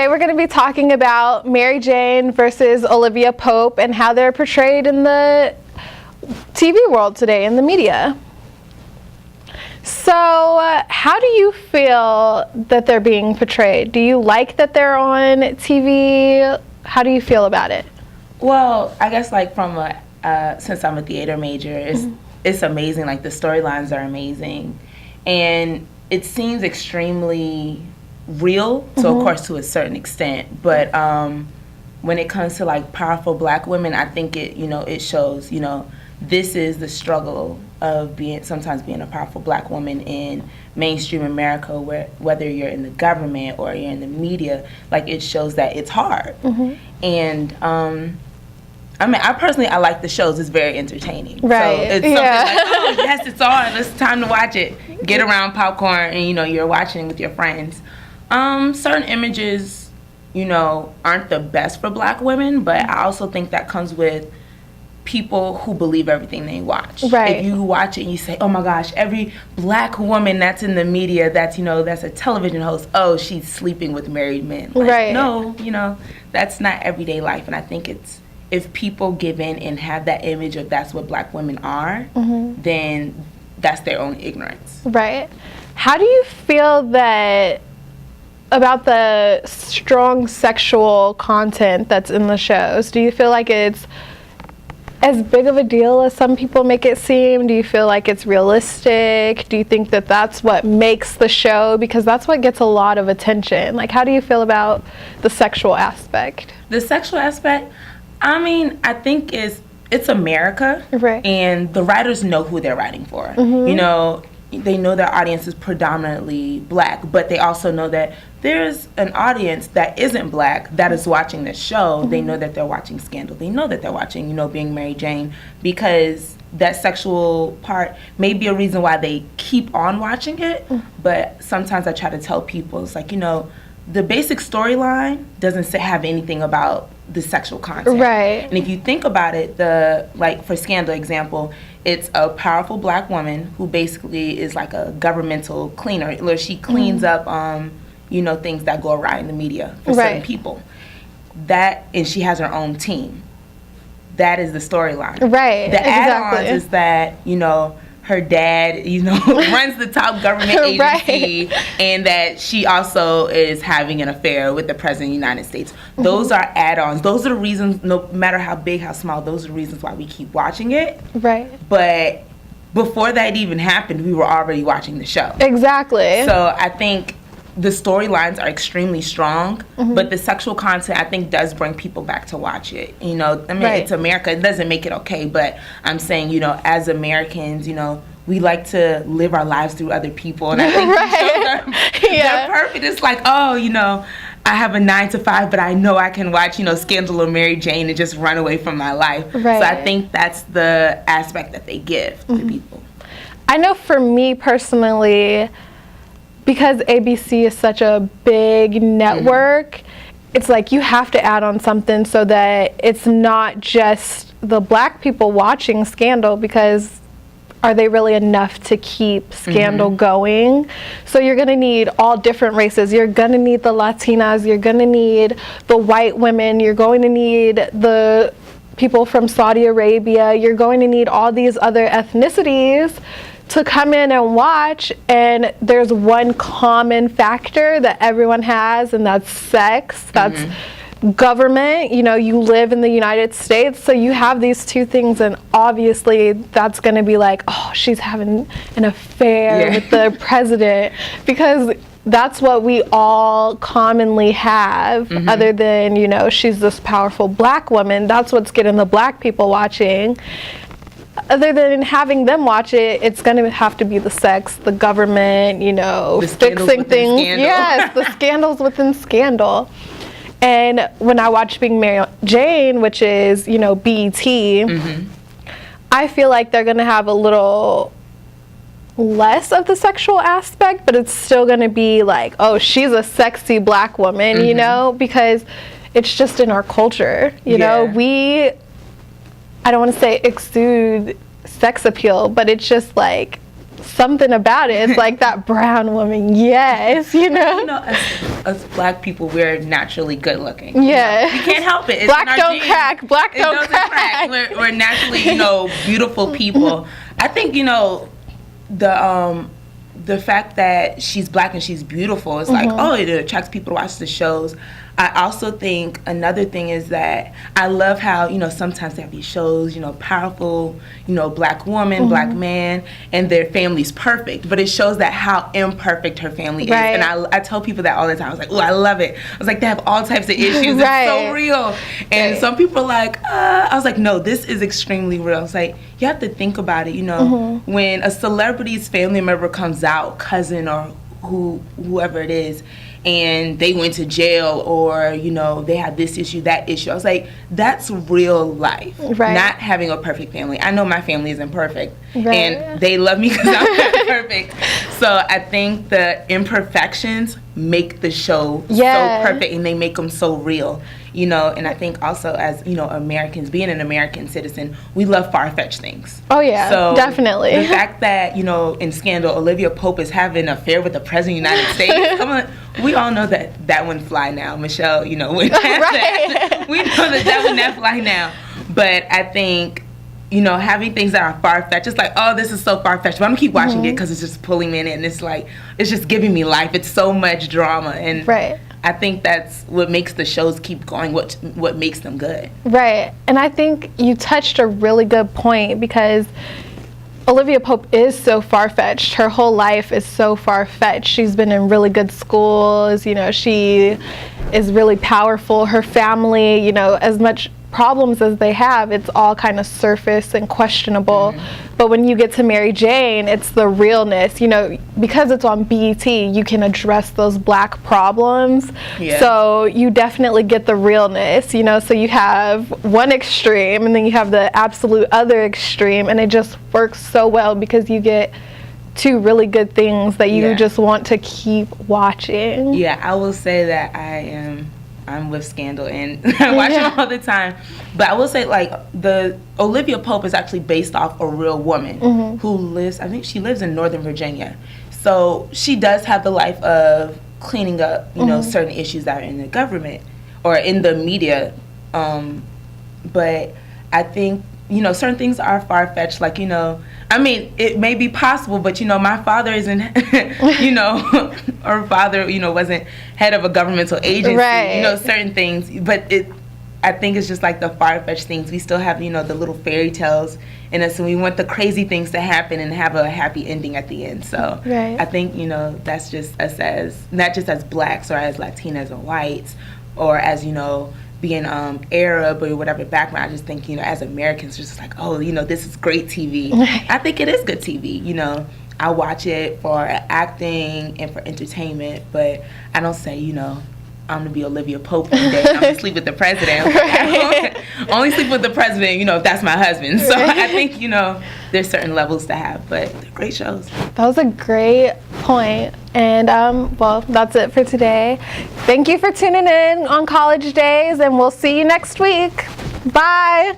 Today we're going to be talking about Mary Jane versus Olivia Pope and how they're portrayed in the TV world today, in the media. So, how do you feel that they're being portrayed? Do you like that they're on TV? How do you feel about it? Well, I guess like from since I'm a theater major, it's amazing. Like the storylines are amazing, and it seems extremely real. So of course to a certain extent, but when it comes to like powerful Black women, I think it shows this is the struggle of sometimes being a powerful Black woman in mainstream America, where whether you're in the government or you're in the media, like it shows that it's hard. And I mean, I like the shows. It's very entertaining. Right. So it's something like, oh yes, it's on. It's time to watch it. Get around popcorn and you're watching with your friends. Certain images, aren't the best for Black women, but I also think that comes with people who believe everything they watch. Right. If you watch it and you say, oh my gosh, every Black woman that's in the media that's a television host, oh, she's sleeping with married men. Like, right. No, that's not everyday life. And I think if people give in and have that image of that's what Black women are, then that's their own ignorance. Right. How do you feel about the strong sexual content that's in the shows? Do you feel like it's as big of a deal as some people make it seem? Do you feel like it's realistic? Do you think that that's what makes the show? Because that's what gets a lot of attention. Like, how do you feel about the sexual aspect? The sexual aspect, I mean, I think it's America. Right. And the writers know who they're writing for. They know their audience is predominantly Black, but they also know that there's an audience that isn't Black that is watching this show. They know that they're watching Scandal. They know that they're watching, Being Mary Jane, because that sexual part may be a reason why they keep on watching it. But sometimes I try to tell people, it's like, the basic storyline doesn't have anything about the sexual content. Right. And if you think about it, like for Scandal example, it's a powerful Black woman who basically is like a governmental cleaner, where she cleans up things that go awry in the media for certain people. And she has her own team. That is the storyline. Right. The add-ons is that, her dad, runs the top government agency, and that she also is having an affair with the President of the United States. Those are add-ons. Those are the reasons, no matter how big, how small, those are the reasons why we keep watching it. Right. But before that even happened, we were already watching the show. Exactly. So I think the storylines are extremely strong, but the sexual content, I think, does bring people back to watch it. It's America. It doesn't make it okay, but I'm saying, as Americans, we like to live our lives through other people, and I think these shows they're perfect. It's like, oh, I have a 9 to 5, but I know I can watch, Scandal or Mary Jane and just run away from my life. Right. So I think that's the aspect that they give to people. I know for me personally, because ABC is such a big network, it's like you have to add on something so that it's not just the Black people watching Scandal, because are they really enough to keep Scandal going? So you're going to need all different races. You're going to need the Latinas. You're going to need the white women. You're going to need the people from Saudi Arabia. You're going to need all these other ethnicities to come in and watch, and there's one common factor that everyone has, and that's sex. That's government. You live in the United States, so you have these two things, and obviously that's going to be like, oh, she's having an affair with the president, because that's what we all commonly have, other than, she's this powerful Black woman. That's what's getting the Black people watching. Other than having them watch it, it's going to have to be the sex, the government, fixing things. Yes, the scandals within Scandal. And when I watch Being Mary Jane, which is, BET, I feel like they're going to have a little less of the sexual aspect, but it's still going to be like, oh, she's a sexy Black woman, because it's just in our culture. I don't want to say exude sex appeal, but it's just like something about it. It's like that brown woman, yes, You know, us black people, we're naturally good looking. Yeah. You can't help it. It's Black in our don't genes. crack. Black It don't doesn't crack. We're naturally, you know, beautiful people. I think, you know, the fact that she's black and she's beautiful is like, oh, it attracts people to watch the shows. I also think another thing is that I love how, you know, sometimes they have these shows, you know, powerful, you know, black woman, black man, and their family's perfect. But it shows that how imperfect her family is. And I tell people that all the time. I was like, oh, I love it. I was like, they have all types of issues. It's so real. And some people are like, I was like, no, this is extremely real. It's like, you have to think about it, you know, when a celebrity's family member comes out, cousin or whoever it is, and they went to jail, or, you know, they had this issue, that issue. I was like, that's real life. Not having a perfect family. I know my family isn't perfect. And they love me because I'm not perfect. So I think the imperfections make the show so perfect, and they make them so real. You know, and I think also as, you know, Americans, being an American citizen, we love far-fetched things. Oh, yeah, so definitely. The fact that, you know, in Scandal, Olivia Pope is having an affair with the President of the United States, we all know that wouldn't fly now. Michelle, you know, wouldn't have that. We know that would not fly now. But I think, you know, having things that are far-fetched, it's like, oh, this is so far-fetched, but I'm gonna keep watching it because it's just pulling me in, and it's like, it's just giving me life. It's so much drama, and I think that's what makes the shows keep going, what makes them good. Right, and I think you touched a really good point, because Olivia Pope is so far-fetched. Her whole life is so far-fetched. She's been in really good schools, you know, she is really powerful. Her family, you know, as much problems as they have, it's all kind of surface and questionable. But when you get to Mary Jane, it's the realness, you know, because it's on BET, you can address those black problems. So you definitely get the realness, you know, so you have one extreme and then you have the absolute other extreme, and it just works so well because you get two really good things that you just want to keep watching. Yeah, I will say that I'm with Scandal, and I watch it all the time. But I will say, like, the Olivia Pope is actually based off a real woman who lives, I think she lives in Northern Virginia. So she does have the life of cleaning up, you know, certain issues that are in the government or in the media. But I think, you know, certain things are far-fetched, like, you know, I mean, it may be possible, but, you know, my father isn't, you know, our father, you know, wasn't head of a governmental agency, you know, certain things. But I think it's just like the far-fetched things. We still have, you know, the little fairy tales in us, and we want the crazy things to happen and have a happy ending at the end. So I think, you know, that's just us as, not just as blacks or as Latinas or whites, or as, you know, being Arab or whatever background. I just think, you know, as Americans, it's just like, oh, you know, this is great TV. I think it is good TV, you know. I watch it for acting and for entertainment, but I don't say, you know, I'm gonna be Olivia Pope one day and I'm gonna sleep with the president. I only sleep with the president, you know, if that's my husband. So I think, you know, there's certain levels to have, but they're great shows. That was a great point. And well, that's it for today. Thank you for tuning in on College Daze, and we'll see you next week. Bye.